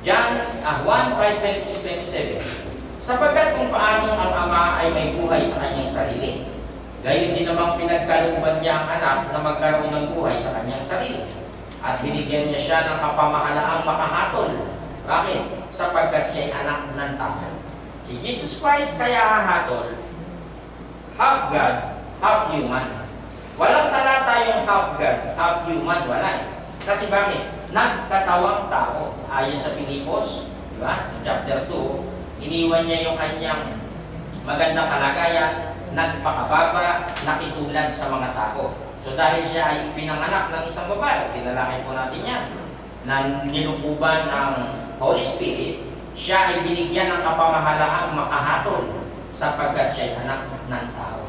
John 1:5-26-27. Sapagkat kung paano ang ama ay may buhay sa kanyang sarili, gayon din namang pinagkalooban niya ang anak na magkaroon ng buhay sa kanyang sarili. At binigyan niya siya ng kapamahalaang makahatol. Bakit? Sapagkat siya ay anak ng tao. Si Jesus Christ kaya hahatol, half God, half human. Walang talata yung half God, half human, wala eh. Kasi bakit? Nagkatawang tao. Ayon sa Pilipos, di ba? Chapter 2, iniwan niya yung kanyang magandang kalagayan, nagpakababa, nakitulad sa mga tao. So dahil siya ay pinanganak ng isang babae, pinalaki po natin yan, na nilukuban ng Holy Spirit, siya ay binigyan ng kapamahalaang makahatol sapagkat siya ay anak ng tao.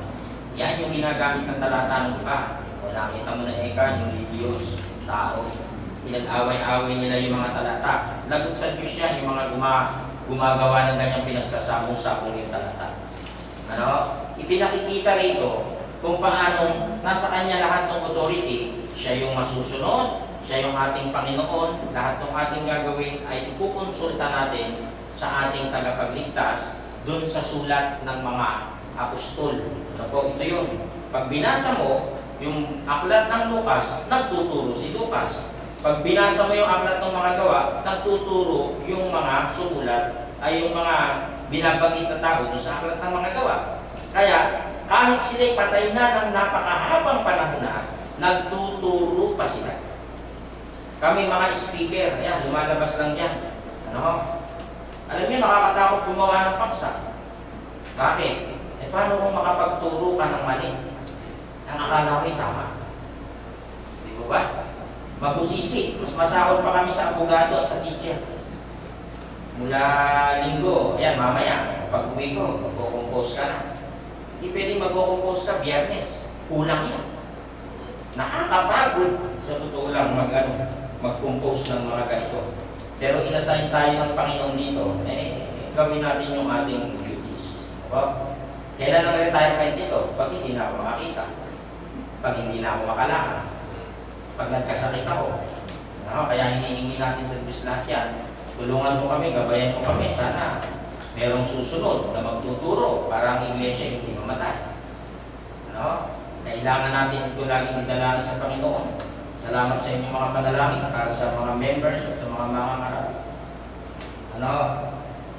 Yan yung ginagamit ng talata ng iba. O nakita mo na Eka, hindi Diyos, tao. Pinag-away-away nila yung mga talata. Lagot sa Diyos yan, yung mga gumagawa ng ganyang pinagsasabong-sabong yung talata. Ano? Ipinakikita rito kung paano nasa kanya lahat ng authority, siya yung masusunod, siya yung ating Panginoon, lahat ng ating gagawin ay ipukonsulta natin sa ating tagapagligtas dun sa sulat ng mga apostol. Ano po? Ito yun. Pag binasa mo yung aklat ng Lucas, nagtuturo si Lucas. Pag binasa mo yung aklat ng mga gawa, nagtuturo yung mga sumulat ay yung mga binabanggit na tao doon sa aklat ng mga gawa. Kaya kahit sila'y patay na ng napakahabang panahon na, nagtuturo pa sila. Kami mga speaker, ayan, lumalabas lang yan. Ano? Alam niyo, nakakatakot gumawa ng paksa. Bakit? Eh, paano kung makapagturo ka ng mali? Ang akala ko'y tama. Di ba ba? Magusisi. Mas masahol pa kami sa abogado at sa teacher. Mula linggo, ayan, mamaya, pag uwi ko, magko-compose ka na. Hindi pwedeng magko-compose ka biyernes. Kulang yan. Nakakapagod. Sa totoo lang, mag-compose ng mga ganito. Pero inassign tayo ng Panginoon dito, gawin natin yung ating duties. Diba? Kailan ang retirement dito? Pag hindi na ako makakita. Pag hindi na ako makalakad. Pag nagkasakit ako. Kaya hinihingi natin sa Diyos lahat yan. Tulungan mo kami, gabayan mo kami. Sana merong susunod na magtuturo para ang iglesia hindi mamatay. Kailangan natin ito laging idalangin sa Panginoon. Salamat sa inyong mga panalangin para sa mga members at sa mga mangangarap.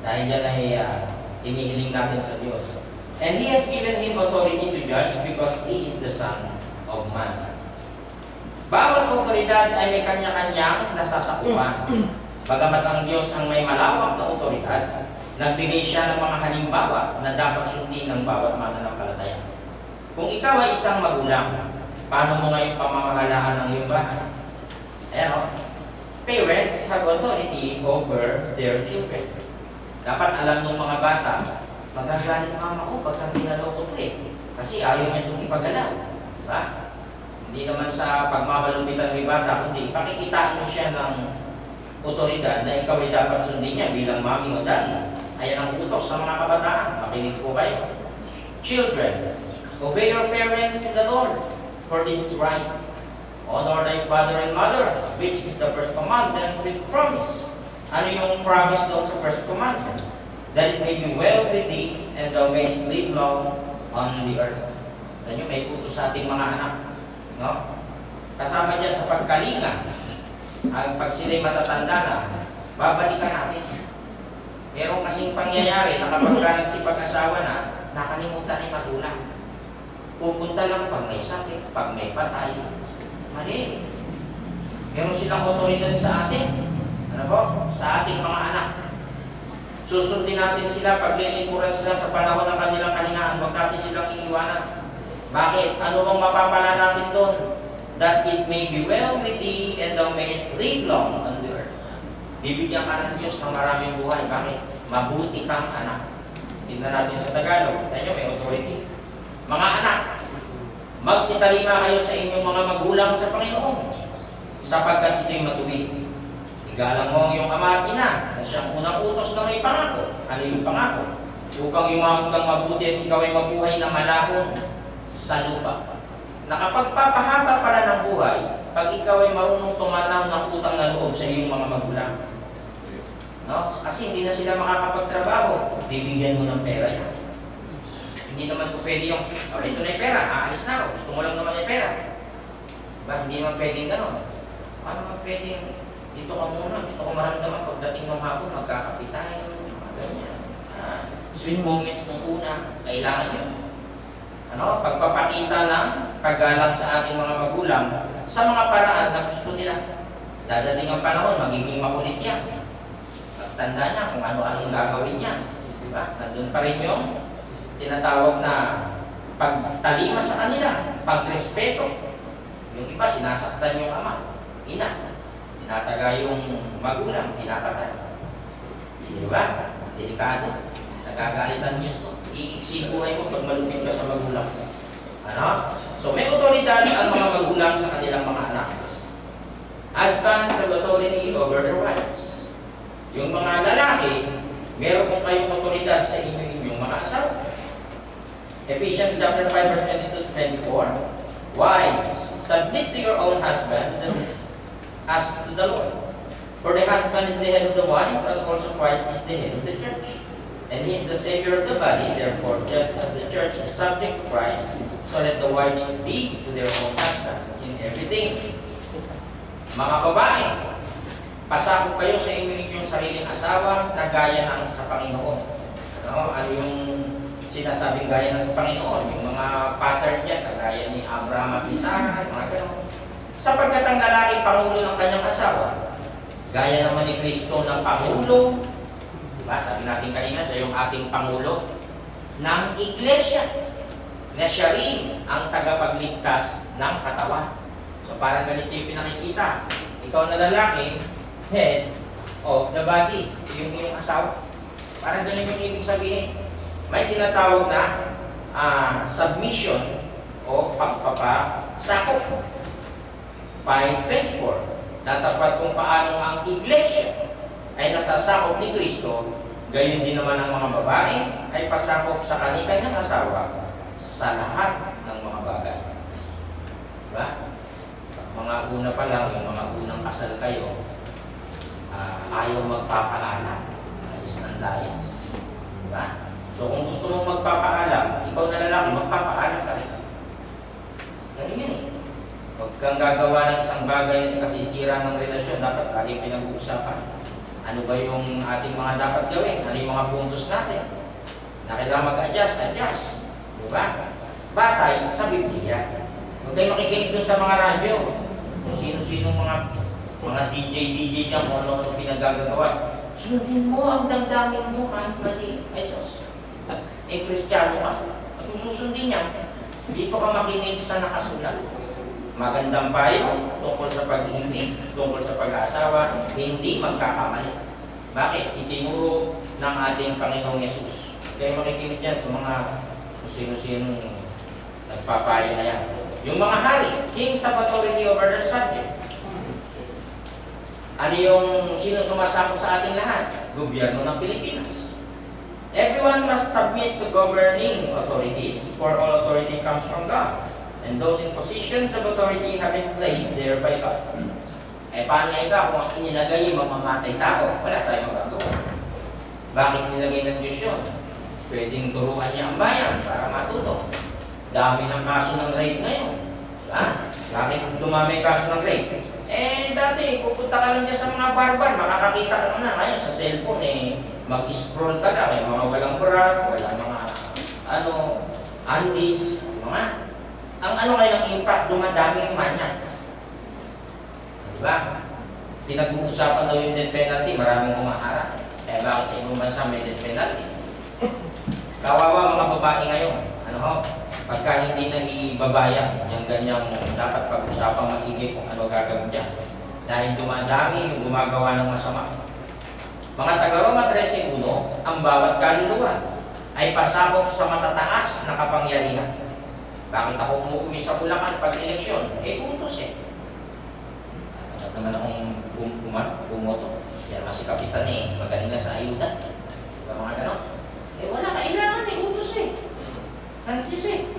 Dahil yan ay inihiling natin sa Diyos. And He has given Him authority to judge because He is the Son of Man. Bawat otoridad ay may kanya-kanyang nasasakupan. Bagamat ang Diyos ang may malawak na otoridad, nagbigay siya ng mga halimbawa na dapat sundin ng bawat mananampalataya. Kung ikaw ay isang magulang, paano mo ngayon pamamahalaan ng iyong bahay? Parents have authority over their children. Dapat alam ng mga bata, magagalit mama ko pag naloko to kasi ayaw niya itong ipagalaw. Diba? Hindi naman sa pagmamalupitan ng bata, kundi pakikitaan mo siya ng otoridad na ikaw ay dapat sundin niya bilang mami o daddy. Ayan ang utos sa mga kabataan. Makinig po kayo. Children, obey your parents in the Lord, for this is right. Honor thy father and mother, which is the first commandment with promise. Ano yung promise doon sa first commandment? That it may be well with thee, and thou mayest live long on the earth. Ano yung may utos sa ating mga anak? Kasama dyan sa pagkalinga, pag sila'y matatanda na, babalikan natin. Pero kasing pangyayari na kapag ka nagsipag-asawa na, nakalimutan ay magulang. Pupunta lang pag may sakit, pag may patay. Mali. Meron silang otoridad sa atin. Sa ating mga anak. Susundin natin sila, paglilingkuran sila sa panahon ng kanilang kahinaan, huwag natin silang iiwanan. Bakit? Ano bang mapapala natin doon? That it may be well with thee and thou mayest live long on the earth. Bibigyan ka ng Diyos ng maraming buhay. Bakit? Mabuti kang anak. Tingnan natin sa Tagalog. Tayo may authority. Mga anak, magsitalima kayo sa inyong mga magulang sa Panginoon, sapagkat ito'y matuwid. Igalang mo ang iyong ama at ina, na siyang unang utos na may pangako. Ano yung pangako? Upang yumaman kang mabuti at ikaw ay mabuhay na malahon sa lupa. Nakapagpapahaba pala ng buhay, pag ikaw ay marunong tumanaw ng utang na loob sa iyong mga magulang. Kasi hindi na sila makakapagtrabaho. Bibigyan mo ng pera yan. Hindi naman po pwede yung, oh, ito na yung pera, aalis na ako. Gusto mo lang naman yung pera. Diba? Hindi naman pwedeng gano'n. Paano naman pwedeng, dito ka muna, gusto ko maramdaman pagdating ng hapon, magkakapit tayo, mga ganyan. Sweet moments ng una, kailangan yun. Ano? Pagpapakita ng paggalang sa ating mga magulang sa mga paraan na gusto nila. Dadating ang panahon, magiging makulit yan. Tanda niya kung ano-ano gagawin niya. Diba? Nandun pa rin yung tinatawag na pagtalima sa kanila, pagrespeto. Yung iba, sinasaktan yung ama, ina. Tinataga yung magulang, pinapatay. Diba? Delikado. Nagagalitan Diyos ko. Iiksi buhay mo pag malupit ka sa magulang. Ano? So may otoridad ang mga magulang sa kanilang mga anak. Husbands have authority over their wives. Yung mga lalaki, meron kung kayong otoridad sa inyong mga asawa. Ephesians chapter 5 verse 22-24. Wives, submit to your own husbands as to the Lord. For the husband is the head of the wife, as also Christ is the head of the church. And he is the Savior of the body, therefore, just as the church is subject to Christ, so let the wives be to their own husband in everything. Mga babae, pasakop kayo sa inyong sariling asawa na gaya ng sa Panginoon. Ano yung sinasabing gaya ng sa Panginoon? Yung mga pattern niya, kagaya ni Abraham at Isaac, mga gano'n. Sapagkat ang lalaki pangulo ng kanyang asawa, gaya naman ni Kristo ng Pangulo, diba? Sabi natin kanina, siya yung ating Pangulo ng Iglesia na siya rin ang tagapagligtas ng katawan. So parang ganito yung pinakikita. Ikaw na lalaki, head of the body. Yung iyong asawa. Parang ganun yung ibig sabihin. May tinatawag na submission o pagpapasakop. 5:24. Natapat kung paano ang Iglesia ay nasasakop ni Kristo, gayon din naman ang mga babae ay pasakop sa kanilang asawa sa lahat ng mga bagay. Diba? Mga una pa lang, yung mga unang kasal kayo, ayaw magpapaalam. Ayos ng layas. Diba? So kung gusto mong magpapaalam, ikaw na lalaki, magpapaalam ka rin. Ganun yun eh. Huwag kang gagawa ng isang bagay na kasisira ng relasyon, dapat laging pinag-uusapan. Ano ba yung ating mga dapat gawin? Ano yung mga puntos natin? Na kailangan mag-adjust. Diba? Batay sa Biblia. Huwag kayo makikinig dun sa mga radyo. Kung sino-sino mga DJ dyan, kung ano-ano pinagagagawa. Sundin mo ang damdamin mo kahit mali. Ay, sos. Kristyano ka. At kung susundin niya, dito ka makinig sa nakasulat. Magandang payo tungkol sa pag-ibig, tungkol sa pag-aasawa, hindi magkakamali. Bakit? Itinuro ng ating Panginoong Yesus. Kaya makikinig yan sa mga sino-sinong nagpapayo na yan. Yung mga hari, kings have authority over their subject. Ano yung sino sumasakop sa ating lahat? Gobyerno ng Pilipinas. Everyone must submit to governing authorities, for all authority comes from God. And those in positions of authority have been placed there by God. Paano nga ikaw kung inilagay yung mamamatay tao? Wala tayong magagawa. Bakit nilagay ng Diyos yun? Pwedeng turuan niya ang bayan para matuto. Dami ng kaso ng rape ngayon. Diba? Bakit dumami kaso ng rape? Dati, pupunta ka lang dyan sa mga barbar, makakakita ka na. Ngayon, sa cellphone, mag-scroll ka lang. Mga walang bra, walang mga, undies, mga. Ang ngayon ang impact, dumadami yung manyak. Diba? Pinag-uusapan daw yung death penalty, maraming umaharap. Bakit sa ibang bansa may death penalty? Kawawa mga babae ngayon. Pagka hindi na ibabayan, yung ganyang dapat pag-usapang maigi kung ano gagawin dyan. Dahil dumadami yung gumagawa ng masama. Mga taga-Roma 13:1, ang bawat kaluluwa ay pasakop sa matataas na kapangyarihan. Bakit ako umuwi sa Bulacan pag eleksyon? Utos eh. At naman akong pumoto. Yan kasi kapitan magaling na sa ayuda. Diba mga ganon? Wala kailangan utos eh. Ang Diyos eh.